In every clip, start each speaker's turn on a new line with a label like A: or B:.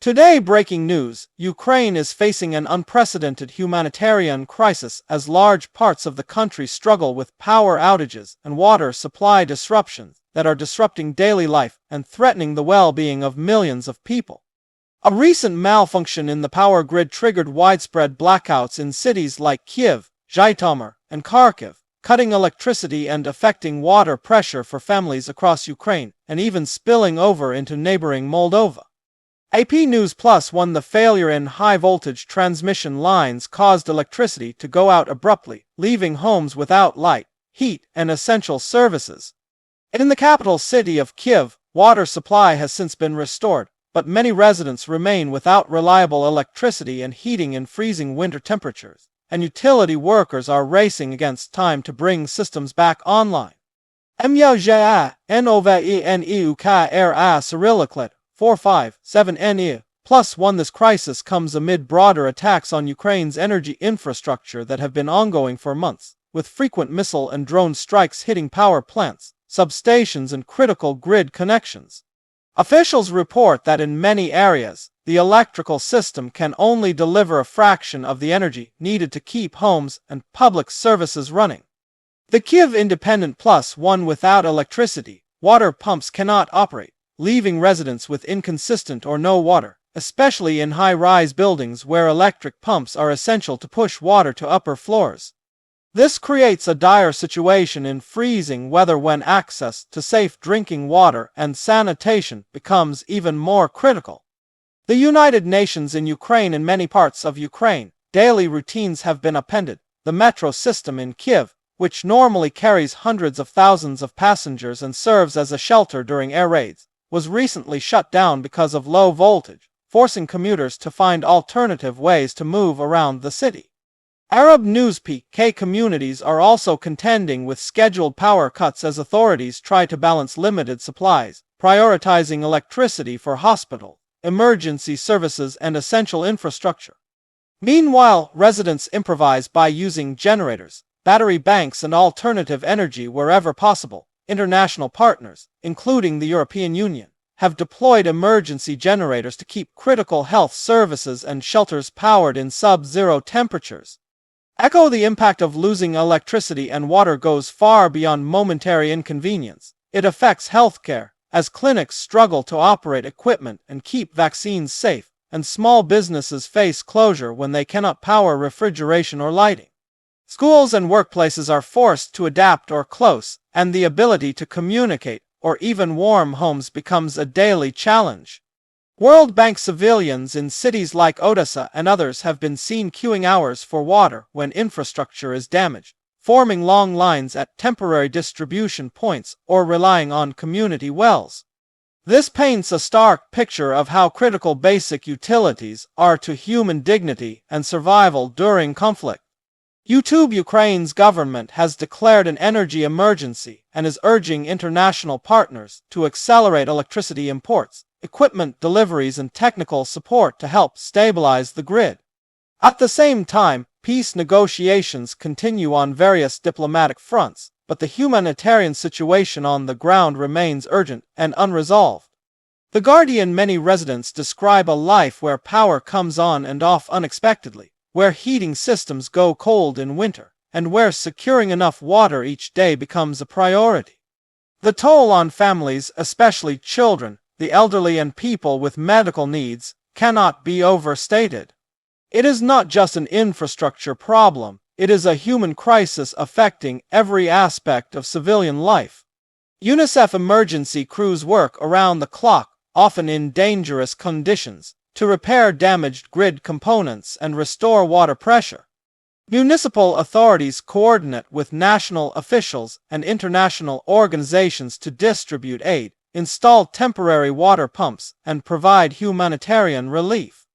A: Today, breaking news: Ukraine is facing an unprecedented humanitarian crisis as large parts of the country struggle with power outages and water supply disruptions that are disrupting daily life and threatening the well-being of millions of people. A recent malfunction in the power grid triggered widespread blackouts in cities like Kyiv, Zhytomyr, and Kharkiv, cutting electricity and affecting water pressure for families across Ukraine, and even spilling over into neighboring Moldova. AP News Plus won the failure in high-voltage transmission lines caused electricity to go out abruptly, leaving homes without light, heat, and essential services. In the capital city of Kyiv, water supply has since been restored, but many residents remain without reliable electricity and heating in freezing winter temperatures, and utility workers are racing against time to bring systems back online. MYJA NOVENEUKRA Cyrilliclet 457NE Plus One. This crisis comes amid broader attacks on Ukraine's energy infrastructure that have been ongoing for months, with frequent missile and drone strikes hitting power plants, substations, and critical grid connections. Officials report that in many areas, the electrical system can only deliver a fraction of the energy needed to keep homes and public services running. The Kyiv Independent Plus One: without electricity, water pumps cannot operate, leaving residents with inconsistent or no water, especially in high-rise buildings where electric pumps are essential to push water to upper floors. This creates a dire situation in freezing weather when access to safe drinking water and sanitation becomes even more critical. The United Nations in Ukraine and many parts of Ukraine, daily routines have been upended. The metro system in Kyiv, which normally carries hundreds of thousands of passengers and serves as a shelter during air raids, was recently shut down because of low voltage, forcing commuters to find alternative ways to move around the city. Arab News PK communities are also contending with scheduled power cuts as authorities try to balance limited supplies, prioritizing electricity for hospitals, emergency services, and essential infrastructure. Meanwhile, residents improvise by using generators, battery banks, and alternative energy wherever possible. International partners, including the European Union, have deployed emergency generators to keep critical health services and shelters powered in sub-zero temperatures. The impact of losing electricity and water goes far beyond momentary inconvenience. It affects healthcare, as clinics struggle to operate equipment and keep vaccines safe, and small businesses face closure when they cannot power refrigeration or lighting. Schools and workplaces are forced to adapt or close, and the ability to communicate or even warm homes becomes a daily challenge. World Bank civilians in cities like Odessa and others have been seen queuing hours for water when infrastructure is damaged, forming long lines at temporary distribution points or relying on community wells. This paints a stark picture of how critical basic utilities are to human dignity and survival during conflict. Ukraine's government has declared an energy emergency and is urging international partners to accelerate electricity imports, equipment deliveries, and technical support to help stabilize the grid. At the same time, peace negotiations continue on various diplomatic fronts, but the humanitarian situation on the ground remains urgent and unresolved. The Guardian: many residents describe a life where power comes on and off unexpectedly, where heating systems go cold in winter, and where securing enough water each day becomes a priority. The toll on families, especially children, the elderly, and people with medical needs, cannot be overstated. It is not just an infrastructure problem, it is a human crisis affecting every aspect of civilian life. UNICEF emergency crews work around the clock, often in dangerous conditions, to repair damaged grid components and restore water pressure. Municipal authorities coordinate with national officials and international organizations to distribute aid, install temporary water pumps, and provide humanitarian relief.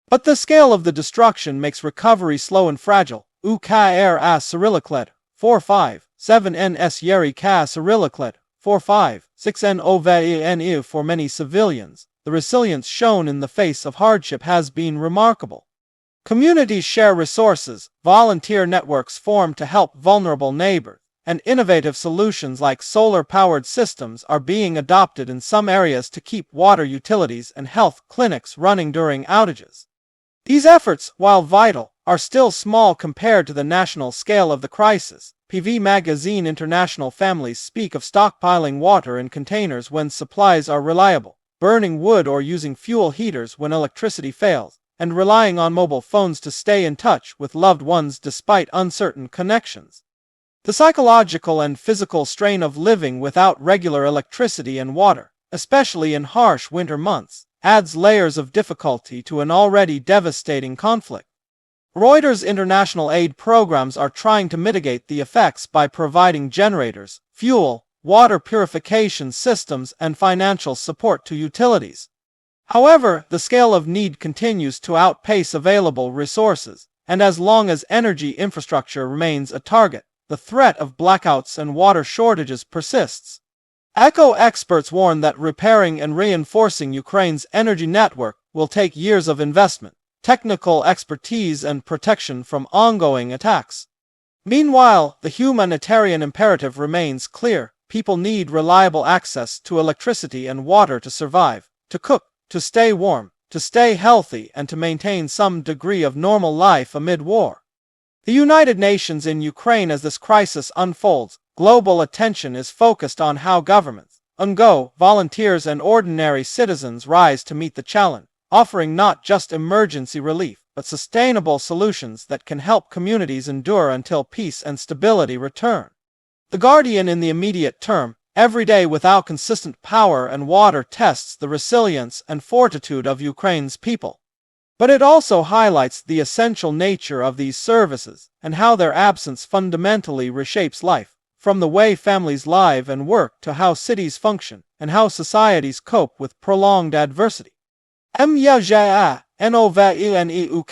A: But the scale of the destruction makes recovery slow and fragile. UKRA Cyrilliclet 457NS Yeri Ka Cyrilliclet 456NOVENEU. For many civilians, the resilience shown in the face of hardship has been remarkable. Communities share resources, volunteer networks form to help vulnerable neighbors, and innovative solutions like solar-powered systems are being adopted in some areas to keep water utilities and health clinics running during outages. These efforts, while vital, are still small compared to the national scale of the crisis. PV Magazine International families speak of stockpiling water in containers when supplies are reliable, burning wood or using fuel heaters when electricity fails, and relying on mobile phones to stay in touch with loved ones despite uncertain connections. The psychological and physical strain of living without regular electricity and water, especially in harsh winter months, adds layers of difficulty to an already devastating conflict. Reuters' international aid programs are trying to mitigate the effects by providing generators, fuel, water purification systems, and financial support to utilities. However, the scale of need continues to outpace available resources, and as long as energy infrastructure remains a target, the threat of blackouts and water shortages persists. ECHO experts warn that repairing and reinforcing Ukraine's energy network will take years of investment, technical expertise, and protection from ongoing attacks. Meanwhile, the humanitarian imperative remains clear. People need reliable access to electricity and water to survive, to cook, to stay warm, to stay healthy, and to maintain some degree of normal life amid war. The United Nations in Ukraine. As this crisis unfolds, global attention is focused on how governments, NGO, volunteers, and ordinary citizens rise to meet the challenge, offering not just emergency relief, but sustainable solutions that can help communities endure until peace and stability return. The Guardian. In the immediate term, every day without consistent power and water tests the resilience and fortitude of Ukraine's people. But it also highlights the essential nature of these services and how their absence fundamentally reshapes life, from the way families live and work to how cities function and how societies cope with prolonged adversity. MYJA, NOVENEUKRA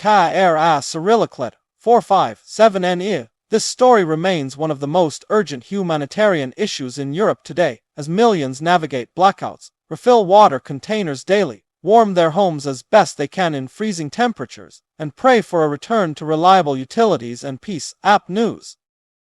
A: Cyrilliclet, 457NE. This story remains one of the most urgent humanitarian issues in Europe today, as millions navigate blackouts, refill water containers daily, warm their homes as best they can in freezing temperatures, and pray for a return to reliable utilities and peace. App News.